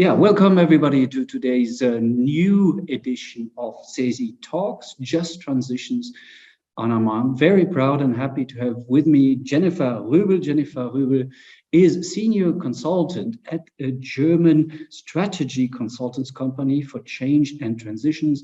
Yeah, welcome everybody to today's new edition of CESI Talks, Just Transitions. And I'm very proud and happy to have with me Jennifer Rübel. Jennifer Rübel is senior consultant at a German strategy consultants company for change and transitions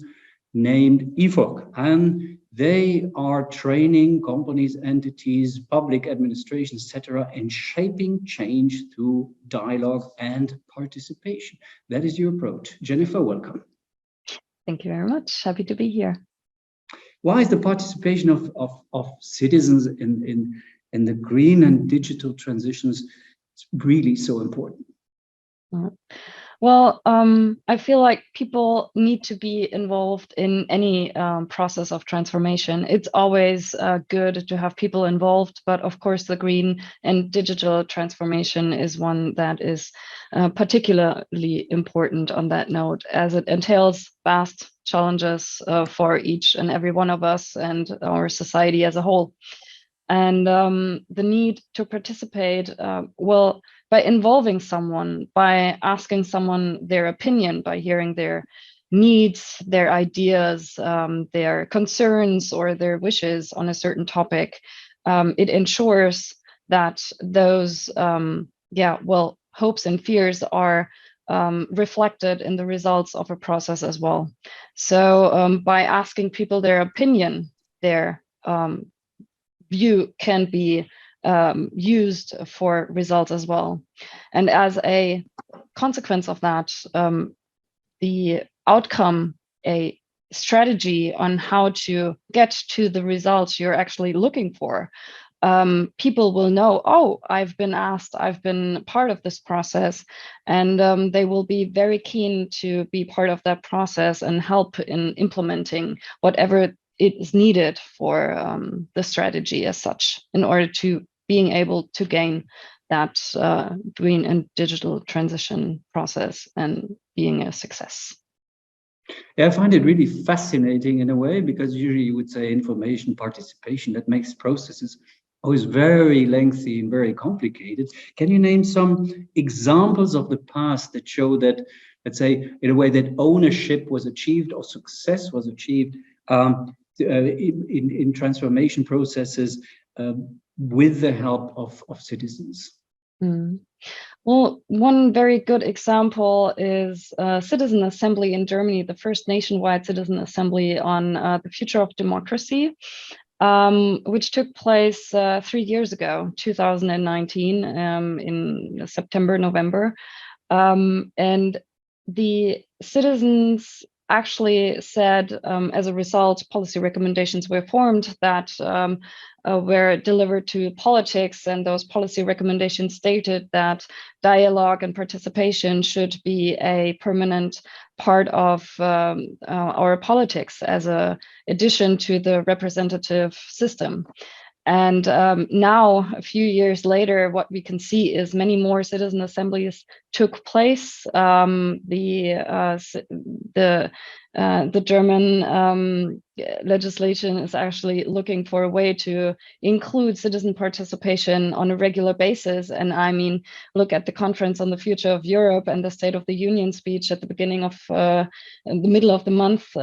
named ifok. And they are training companies, entities, public administration, etc., in shaping change through dialogue and participation. That is your approach. Jennifer, welcome. Thank you very much. Happy to be here. Why is the participation of citizens in the green and digital transitions really so important? Well, I feel like people need to be involved in any process of transformation. It's always good to have people involved, but of course the green and digital transformation is one that is particularly important on that note, as it entails vast challenges for each and every one of us and our society as a whole. And the need to participate, by involving someone, by asking someone their opinion, by hearing their needs, their ideas, their concerns, or their wishes on a certain topic, it ensures that those, hopes and fears are reflected in the results of a process as well. So by asking people their opinion, their view can be used for results as well. And as a consequence of that, the outcome, a strategy on how to get to the results you're actually looking for, people will know, oh, I've been asked, I've been part of this process, and they will be very keen to be part of that process and help in implementing whatever it is needed for the strategy as such, in order to being able to gain that green and digital transition process and being a success. Yeah, I find it really fascinating in a way, because usually you would say information participation, that makes processes always very lengthy and very complicated. Can you name some examples of the past that show that, let's say, in a way that ownership was achieved or success was achieved in transformation processes with the help of citizens? Well, one very good example is Citizen Assembly in Germany, the first nationwide citizen assembly on the future of democracy, which took place 3 years ago, 2019, in September, November. And the citizens actually said, as a result, policy recommendations were formed that were delivered to politics, and those policy recommendations stated that dialogue and participation should be a permanent part of our politics as an addition to the representative system. And now, a few years later, what we can see is many more citizen assemblies took place. The German legislation is actually looking for a way to include citizen participation on a regular basis. And I mean, look at the Conference on the Future of Europe and the State of the Union speech at the beginning of the middle of the month.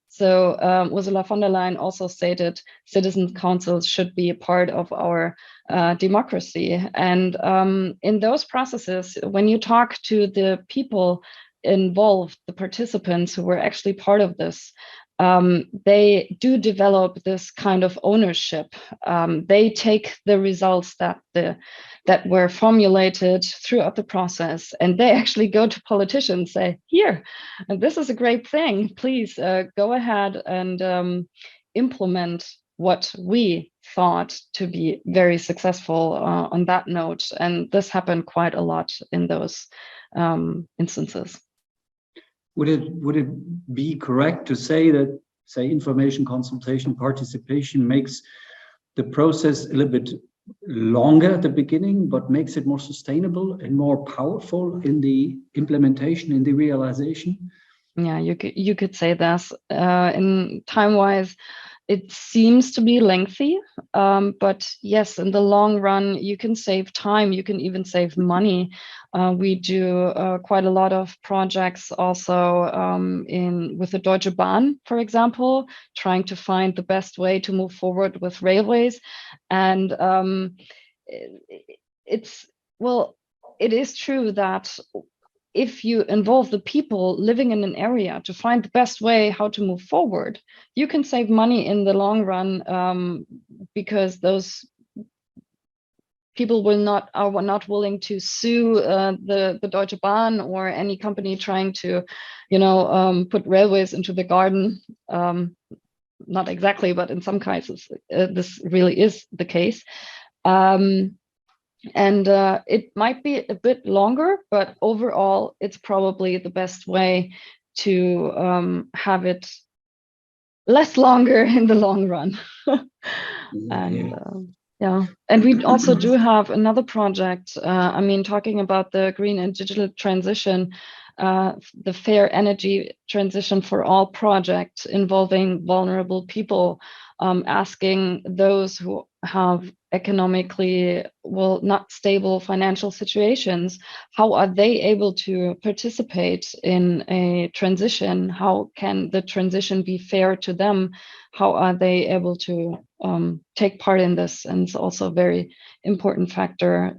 So Ursula von der Leyen also stated citizen councils should be a part of our democracy. And in those processes, when you talk to the people involved, the participants who were actually part of this, they do develop this kind of ownership. They take the results that were formulated throughout the process, and they actually go to politicians, say, here, this is a great thing, please go ahead and implement what we thought to be very successful on that note. And this happened quite a lot in those instances. Would it be correct to say that, say, information consultation participation makes the process a little bit longer at the beginning, but makes it more sustainable and more powerful in the implementation, in the realization? Yeah, you could say this. In time-wise, it seems to be lengthy, but yes, in the long run, you can save time, you can even save money. We do quite a lot of projects also with the Deutsche Bahn, for example, trying to find the best way to move forward with railways. And it is true that if you involve the people living in an area to find the best way how to move forward, you can save money in the long run, because those people are not willing to sue the Deutsche Bahn or any company trying to, put railways into the garden. Not exactly, but in some cases, this really is the case. And it might be a bit longer, but overall, it's probably the best way to have it less longer in the long run. And we also do have another project. Talking about the green and digital transition, the Fair Energy Transition for All project involving vulnerable people, asking those who have economically not stable financial situations, how are they able to participate in a transition? How can the transition be fair to them? How are they able to take part in this? And it's also a very important factor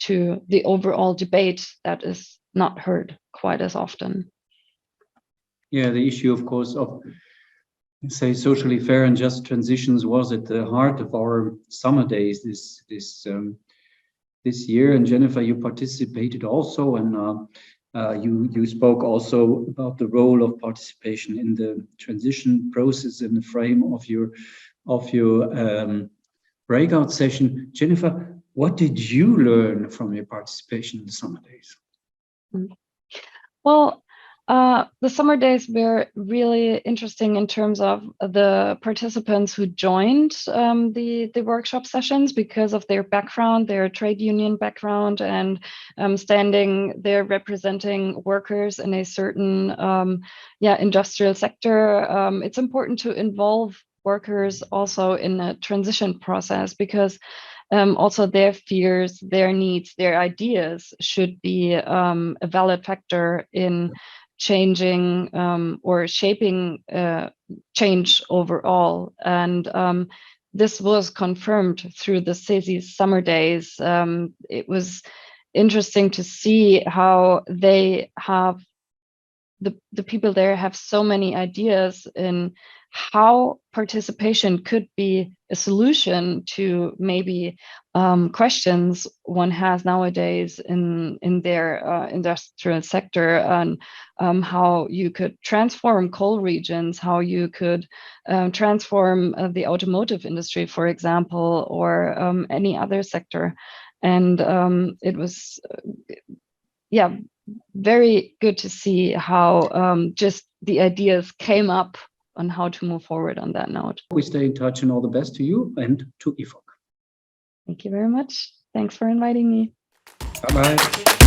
to the overall debate that is not heard quite as often. Yeah, the issue, of course, of say socially fair and just transitions was at the heart of our summer days this year. And Jennifer, you participated also, and you spoke also about the role of participation in the transition process in the frame of your breakout session. Jennifer, what did you learn from your participation in the summer days? Well, the summer days were really interesting in terms of the participants who joined the workshop sessions because of their background, their trade union background, and standing there representing workers in a certain industrial sector. It's important to involve workers also in the transition process because also their fears, their needs, their ideas should be a valid factor in changing or shaping change overall. And this was confirmed through the CESI Summer Days. It was interesting to see how they have the people there have so many ideas in how participation could be a solution to maybe questions one has nowadays in their industrial sector, and how you could transform coal regions, how you could transform the automotive industry, for example, or any other sector. And it was, very good to see how just the ideas came up on how to move forward on that note. We stay in touch, and all the best to you and to ifok. Thank you very much. Thanks for inviting me. Bye-bye.